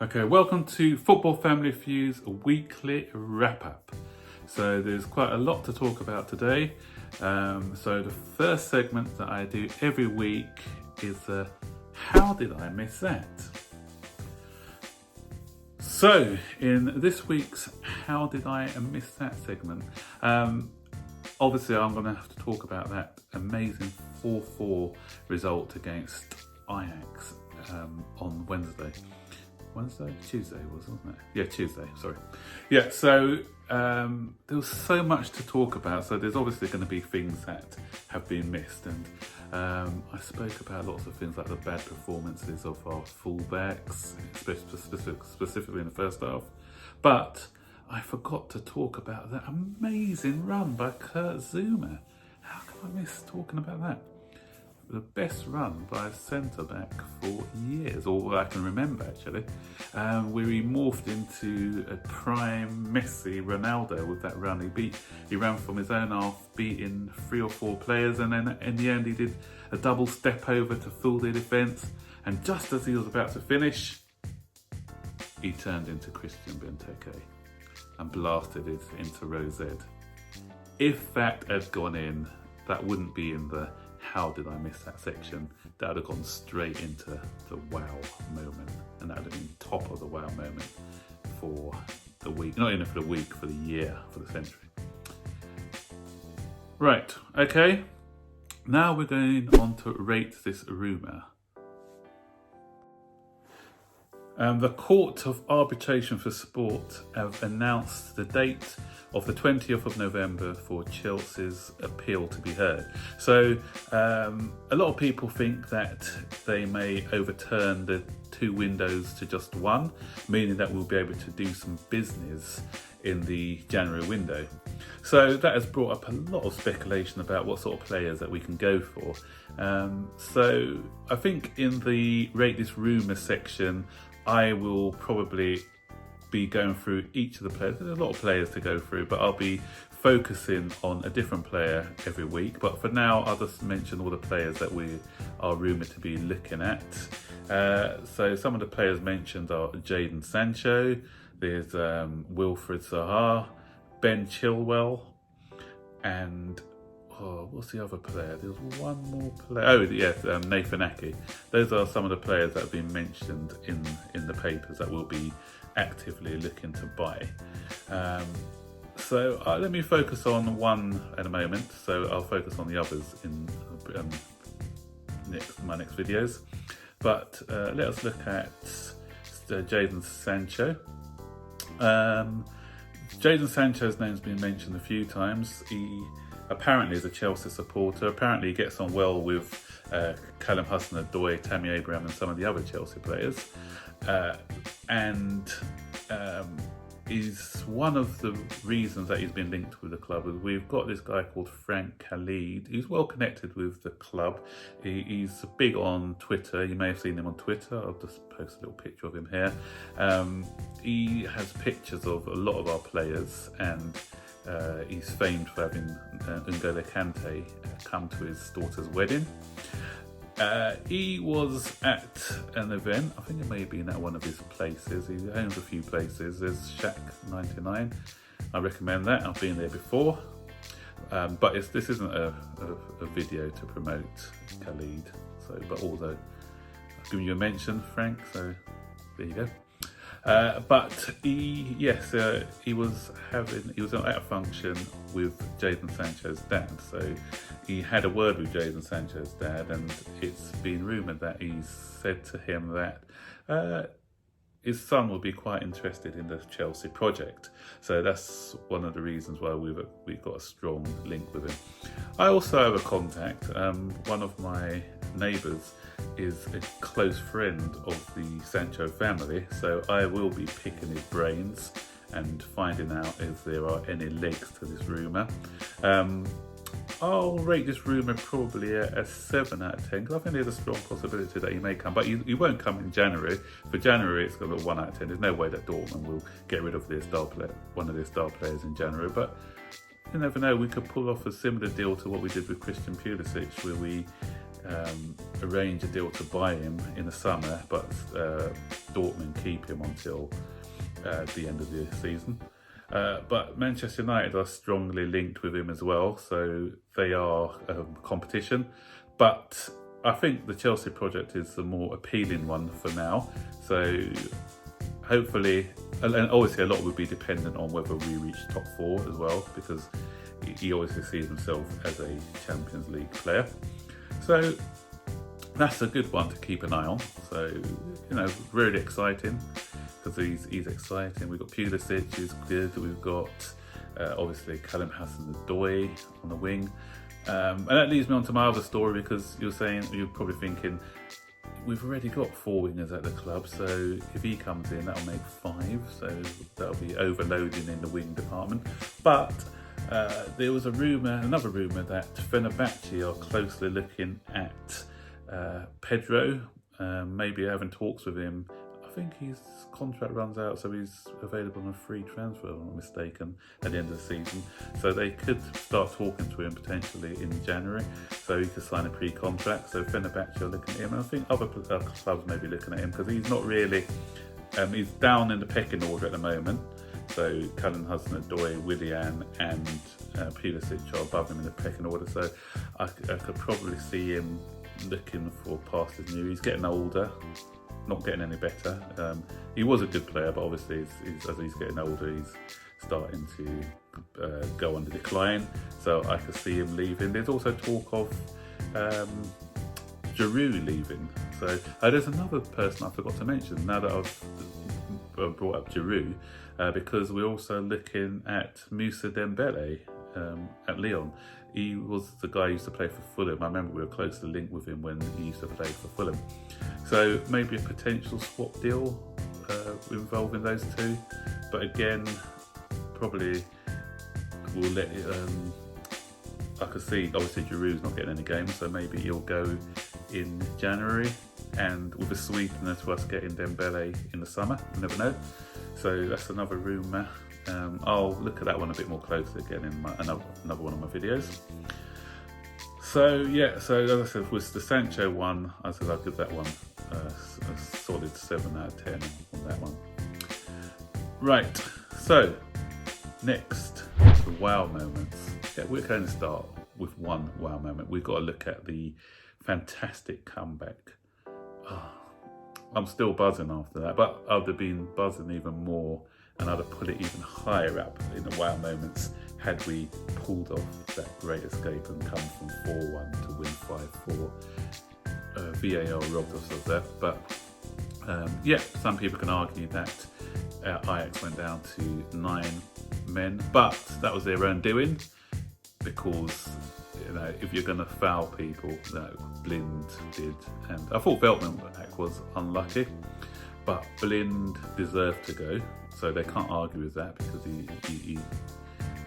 Okay, welcome to Football Family Feud's weekly wrap-up. So there's quite a lot to talk about today. So the first segment that I do every week is how did I miss that? So in this week's How Did I Miss That segment, obviously I'm going to have to talk about that amazing 4-4 result against Ajax on Tuesday wasn't it? Yeah, Tuesday, sorry. Yeah, so there was so much to talk about. So there's obviously going to be things that have been missed. And I spoke about lots of things like the bad performances of our fullbacks, specifically in the first half. But I forgot to talk about that amazing run by ZOUMA. How can I miss talking about that? The best run by a centre-back for years, or what I can remember actually, where he morphed into a prime Messi Ronaldo with that run. He ran from his own half, beating 3 or 4 players, and then in the end he did a double step over to fool the defence, and just as he was about to finish, he turned into Christian Benteke and blasted it into row Z. If that had gone in, that wouldn't be in the how did I miss that section. That would have gone straight into the wow moment, and that would have been top of the wow moment for the week, not even for the week, for the year, for the century. Right, okay, now we're going on to rate this rumour. The Court of Arbitration for Sport have announced the date of the 20th of November for Chelsea's appeal to be heard. So a lot of people think that they may overturn the 2 windows to just 1, meaning that we'll be able to do some business in the January window. So that has brought up a lot of speculation about what sort of players that we can go for. So I think in the Rate This Rumour section, I will probably be going through each of the players. There's a lot of players to go through, but I'll be focusing on a different player every week. But for now, I'll just mention all the players that we are rumoured to be looking at. So some of the players mentioned are Jadon Sancho, there's Wilfried Zaha, Ben Chilwell, and what's the other player? There's one more player. Oh yes, Nathan Ake. Those are some of the players that have been mentioned in the papers that we'll be actively looking to buy. So let me focus on one at the moment. So I'll focus on the others in my next videos. But let us look at Jadon Sancho. Jadon Sancho's name's been mentioned a few times. He apparently is a Chelsea supporter. Apparently he gets on well with Callum Hudson-Odoi, Tammy Abraham and some of the other Chelsea players. And is one of the reasons that he's been linked with the club. We've got this guy called Frank Khalid. He's well connected with the club. He's big on Twitter. You may have seen him on Twitter. I'll just post a little picture of him here. He has pictures of a lot of our players, and he's famed for having N'Golo Kante come to his daughter's wedding. He was at an event, I think it may be in one of his places. He owns a few places. There's Shack 99. I recommend that. I've been there before. But this isn't a video to promote Khalid. So, but although I've given you a mention, Frank, so there you go. But he was at a function with Jadon Sancho's dad. So he had a word with Jadon Sancho's dad, and it's been rumoured that he's said to him that his son will be quite interested in the Chelsea project. So that's one of the reasons why we've got a strong link with him. I also have a contact. One of my neighbours is a close friend of the Sancho family, so I will be picking his brains and finding out if there are any legs to this rumour. I'll rate this rumour probably a 7 out of 10, because I think there's a strong possibility that he may come, but he won't come in January. For January, it's got a 1 out of 10. There's no way that Dortmund will get rid of one of their star players in January, but you never know. We could pull off a similar deal to what we did with Christian Pulisic, where we arrange a deal to buy him in the summer, but Dortmund keep him until the end of the season. But Manchester United are strongly linked with him as well, so they are competition. But I think the Chelsea project is the more appealing one for now. So hopefully, and obviously a lot would be dependent on whether we reach top 4 as well, because he obviously sees himself as a Champions League player. So that's a good one to keep an eye on. So, really exciting, because he's exciting. We've got Pulisic, who's good. We've got obviously Callum Hudson-Odoi on the wing. And that leads me on to my other story, because you're probably thinking, we've already got 4 wingers at the club, so if he comes in, that'll make 5, so that'll be overloading in the wing department. But there was another rumour that Fenerbahce are closely looking at Pedro, maybe having talks with him. I think his contract runs out, so he's available on a free transfer, if I'm not mistaken, at the end of the season. So they could start talking to him potentially in January, so he could sign a pre-contract. So Fenerbahce are looking at him, and I think other clubs may be looking at him, because he's not really, he's down in the pecking order at the moment. So Callum Hudson-Odoi, Willian and Pulisic are above him in the pecking order. So I could probably see him looking for past his new. He's getting older, not getting any better. He was a good player, but obviously as he's getting older, he's starting to go on the decline. So I could see him leaving. There's also talk of Giroud leaving. So there's another person I forgot to mention now that I've brought up Giroud, because we're also looking at Moussa Dembele at Lyon. He was the guy who used to play for Fulham. I remember we were closely linked with him when he used to play for Fulham. So maybe a potential swap deal involving those two. But again, probably we'll let it, I could see obviously Giroud's not getting any games, so maybe he'll go in January, and with a sweetener to us getting Dembele in the summer, you never know. So that's another rumour. I'll look at that one a bit more closely again in another one of my videos. So yeah, so as I said, with the Sancho one, I said I'll give that one a solid 7 out of 10 on that one. Right, so next, the wow moments. Yeah, we're going to start with one wow moment. We've got to look at the fantastic comeback. I'm still buzzing after that, but I'd have been buzzing even more, and I'd have put it even higher up in the wow moments had we pulled off that great escape and come from 4-1 to win 5-4. VAR robbed us of that, but yeah, some people can argue that Ajax went down to 9 men, but that was their own doing, because if you're going to foul people, Blind did, and I thought Veltman was unlucky, but Blind deserved to go, so they can't argue with that, because he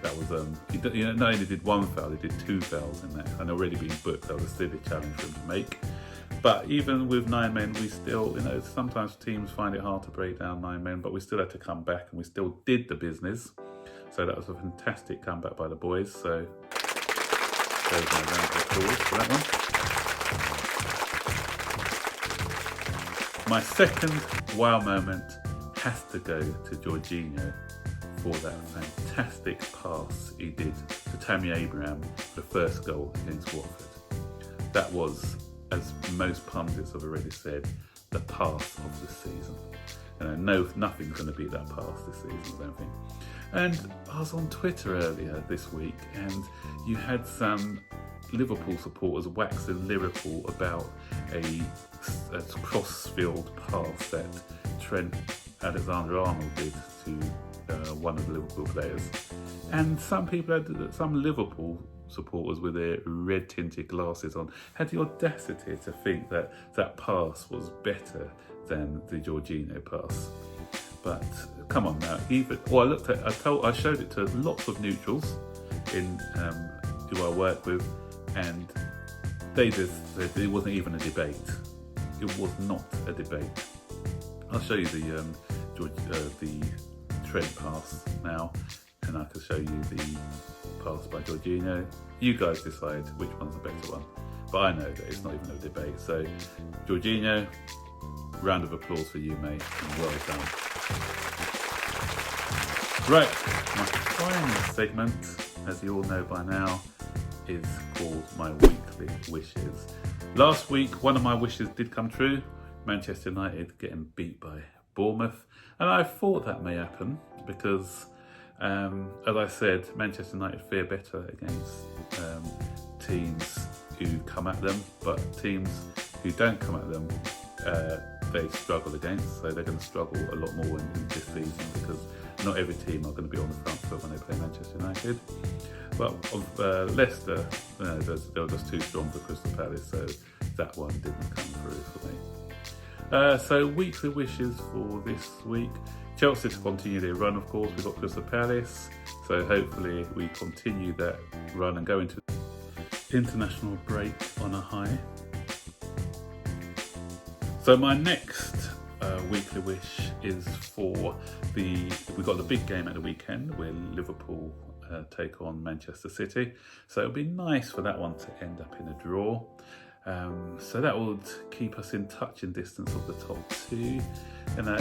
not only did 1 foul, he did 2 fouls in that, and already been booked. That was a silly challenge for him to make. But even with 9 men, we still, sometimes teams find it hard to break down 9 men, but we still had to come back, and we still did the business. So that was a fantastic comeback by the boys. So there's my round of applause for that one. My second wow moment has to go to Jorginho for that fantastic pass he did to Tammy Abraham for the first goal against Watford. That was, as most pundits have already said, the pass of the season. Nothing's going to beat that pass this season, I don't think. And I was on Twitter earlier this week, and you had some Liverpool supporters waxing lyrical about a cross-field pass that Trent Alexander-Arnold did to one of the Liverpool players. And some Liverpool supporters with their red tinted glasses on had the audacity to think that that pass was better than the Jorginho pass. But come on now, I showed it to lots of neutrals who I work with, and they just said it wasn't even a debate. It was not a debate. I'll show you the Trent pass now, and I can show you the pass by Jorginho. You guys decide which one's the better one, but I know that it's not even a debate. So Jorginho, round of applause for you, mate, and well done. Right, my final segment, as you all know by now, is called my weekly wishes. Last week, one of my wishes did come true. Manchester United getting beat by Bournemouth. And I thought that may happen because, as I said, Manchester United fare better against teams who come at them, but teams who don't come at them, they struggle against. So they're going to struggle a lot more in this season because not every team are going to be on the front foot when they play Manchester United. But Leicester, they were just too strong for Crystal Palace, so that one didn't come through for me. So weekly wishes for this week. Chelsea to continue their run, of course. We've got Crystal Palace, so hopefully we continue that run and go into international break on a high. So my next weekly wish is for we've got the big game at the weekend where Liverpool take on Manchester City. So it'll be nice for that one to end up in a draw. So that would keep us in touch and distance of the top two. You know,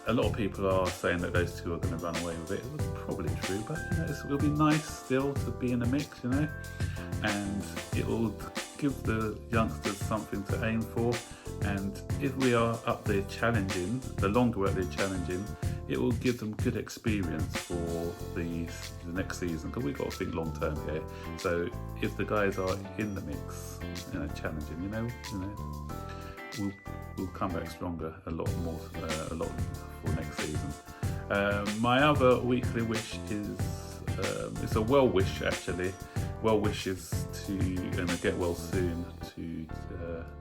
a lot of people are saying that those two are going to run away with it. It's probably true, but you know, it'll be nice still to be in the mix, you know, and it will give the youngsters something to aim for. And if we are up there challenging, the longer we're up there challenging, it will give them good experience for the next season, because we've got to think long term here. So if the guys are in the mix, you know, challenging, you know, we'll come back stronger a lot for next season. My other weekly wish is it's a well wish actually. Well wishes to get well soon to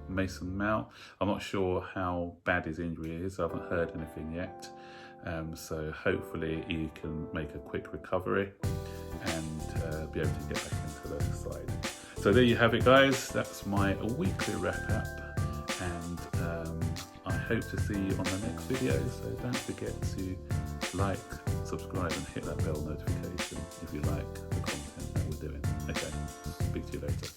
Mason Mount. I'm not sure how bad his injury is. I haven't heard anything yet. So hopefully he can make a quick recovery and be able to get back into the side. So there you have it, guys. That's my weekly wrap up, and I hope to see you on the next video. So don't forget to like, subscribe and hit that bell notification if you like the content that we're doing. Okay, speak to you later.